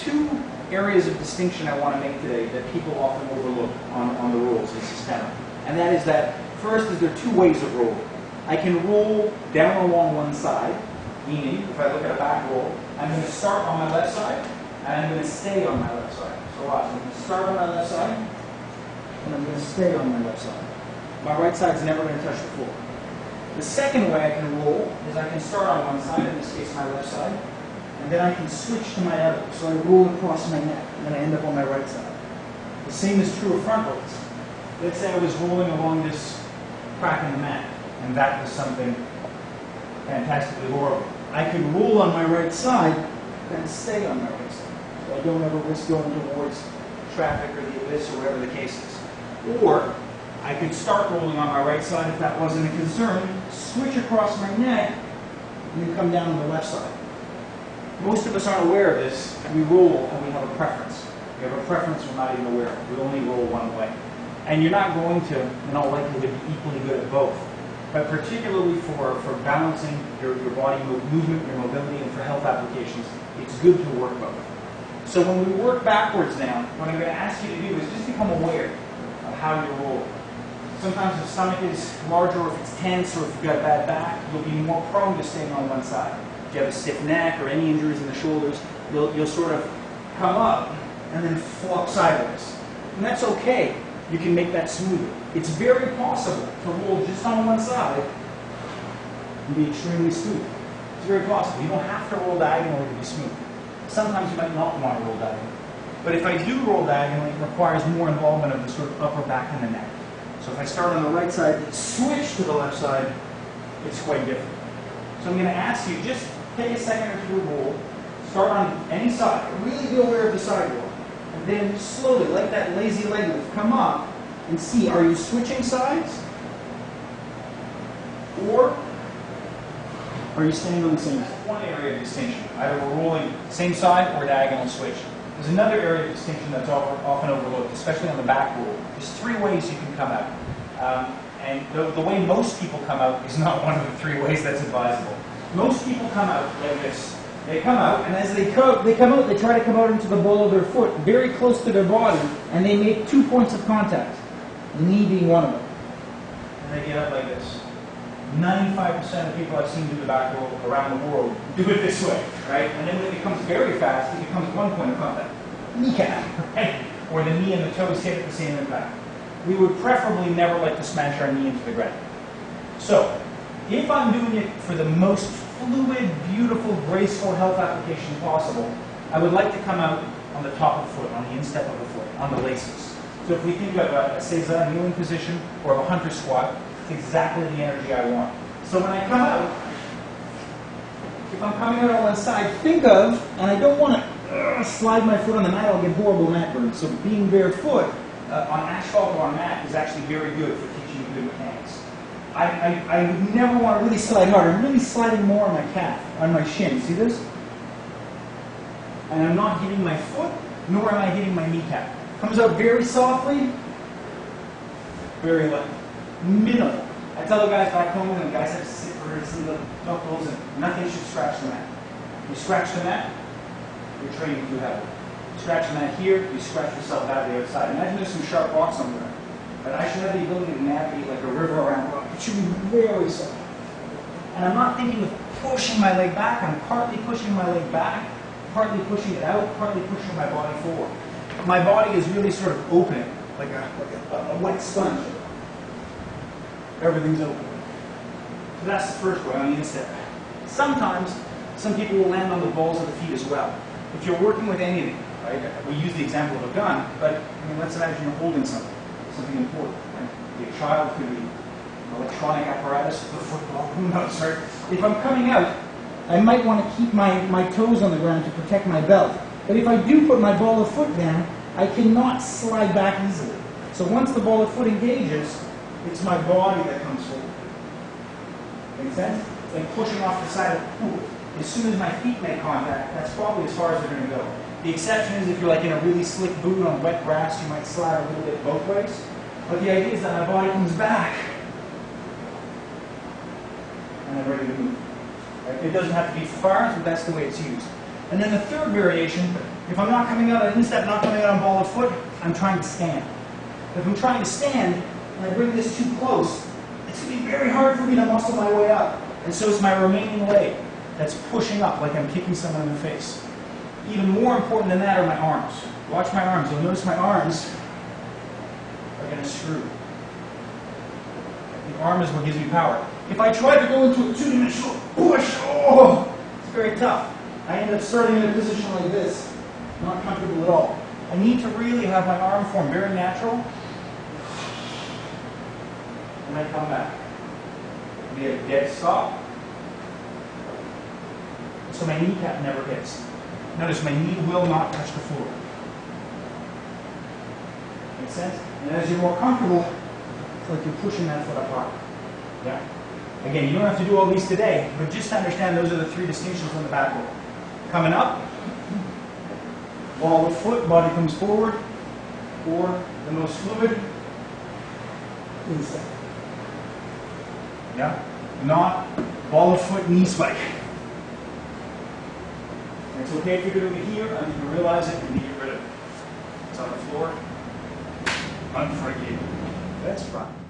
two areas of distinction I want to make today that people often overlook on the rolls in Systema. And that is that, first, is there are two ways of rolling. I can roll down along one side, meaning, if I look at a back roll, I'm going to start on my left side, and I'm going to stay on my left side. So watch, I'm going to start on my left side, and I'm going to stay on my left side. My right side's never going to touch the floor. The second way I can roll is I can start on one side, in this case my left side, and then I can switch to my other. So I roll across my neck, and then I end up on my right side. The same is true of front rolls. Let's say I was rolling along this crack in the mat, and that was something fantastically horrible. I could roll on my right side, and stay on my right side. So I don't ever risk going towards traffic or the abyss or whatever the case is. Or I could start rolling on my right side if that wasn't a concern, switch across my neck, and then come down on the left side. Most of us aren't aware of this. We roll and we have a preference. We have a preference we're not even aware of. We only roll one way. And you're not going to, in all likelihood, be equally good at both. But particularly for balancing your body movement, your mobility, and for health applications, it's good to work both. So when we work backwards now, what I'm going to ask you to do is just become aware of how you're rolling. Sometimes if the stomach is larger, or if it's tense, or if you've got a bad back, you'll be more prone to staying on one side. If you have a stiff neck or any injuries in the shoulders, you'll sort of come up and then flop sideways. And that's okay. You can make that smoother. It's very possible to roll just on one side and be extremely smooth. It's very possible. You don't have to roll diagonally to be smooth. Sometimes you might not want to roll diagonally. But if I do roll diagonally, it requires more involvement of the sort of upper back and the neck. So if I start on the right side and switch to the left side, it's quite different. So I'm going to ask you, just take a second or two to roll, start on any side, really be aware of the side roll, and then slowly, like that lazy leg lift, come up and see, are you switching sides? Or are you staying on the same side? That's one area of distinction. Either we're rolling same side or diagonal switch. There's another area of distinction that's often overlooked, especially on the back roll. There's three ways you can come out. And the way most people come out is not one of the three ways that's advisable. Most people come out like this. They come out, and as they come out, they try to come out into the ball of their foot, very close to their body, and they make 2 points of contact, the knee being one of them. And they get up like this. 95% of people I've seen do the back roll around the world do it this way, right? And then when it becomes very fast, it becomes 1 point of contact. Kneecap, right? Or the knee and the toes hit at the same impact. We would preferably never like to smash our knee into the ground. So, if I'm doing it for the most fluid, beautiful, graceful health application possible, I would like to come out on the top of the foot, on the instep of the foot, on the laces. So if we think of a Seiza kneeling position or of a hunter squat, it's exactly the energy I want. So when I come out, if I'm coming out on one side, think of, and I don't want to slide my foot on the mat, I'll get horrible mat burn. So being barefoot on asphalt or on mat is actually very good for teaching you good mechanics. I would never want to really slide hard. I'm really sliding more on my calf, on my shin. See this? And I'm not hitting my foot, nor am I hitting my kneecap. Comes out very softly, very light. Minimal. I tell the guys back home when the guys have to sit for some of the knuckles and nothing should scratch the mat. You scratch the mat, you're training too heavily. You scratch the mat here, you scratch yourself out the outside. Imagine there's some sharp rocks somewhere. But I should have the ability to navigate like a river around rock. It should be very soft. And I'm not thinking of pushing my leg back. I'm partly pushing my leg back, partly pushing it out, partly pushing my body forward. My body is really sort of opening, like a wet sponge. Everything's open. So that's the first way, on the instep. Sometimes, some people will land on the balls of the feet as well. If you're working with anything, right? We use the example of a gun, but I mean, let's imagine you're holding something important. Right? Could be a child, could be an electronic apparatus, a football, who knows, right? If I'm coming out, I might want to keep my toes on the ground to protect my belt. But if I do put my ball of foot down, I cannot slide back easily. So once the ball of foot engages, it's my body that comes forward. Make sense? Like pushing off the side of the pool. As soon as my feet make contact, that's probably as far as they're going to go. The exception is if you're like in a really slick boot on wet grass, you might slide a little bit both ways. But the idea is that my body comes back and I'm ready to move. Right? It doesn't have to be far, but that's the way it's used. And then the third variation, if I'm not coming out on instep, not coming out on ball of foot, I'm trying to stand. If I'm trying to stand and I bring this too close, it's going to be very hard for me to muscle my way up. And so it's my remaining leg that's pushing up like I'm kicking someone in the face. Even more important than that are my arms. Watch my arms. You'll notice my arms are going to screw. The arm is what gives me power. If I try to go into a two-dimensional push, oh, it's very tough. I end up starting in a position like this, not comfortable at all. I need to really have my arm form very natural. And I come back. Be a dead stop. So my kneecap never hits. Notice my knee will not touch the floor. Make sense? And as you're more comfortable, it's like you're pushing that foot apart. Yeah? Again, you don't have to do all these today, but just to understand those are the three distinctions on the back roll. Coming up, ball of foot, body comes forward, or the most fluid, instep. Yeah? Not ball of foot, knee spike. And it's okay if you're doing it here, and you can realize it and you get rid of it. It's on the floor, unforgiving. That's fine.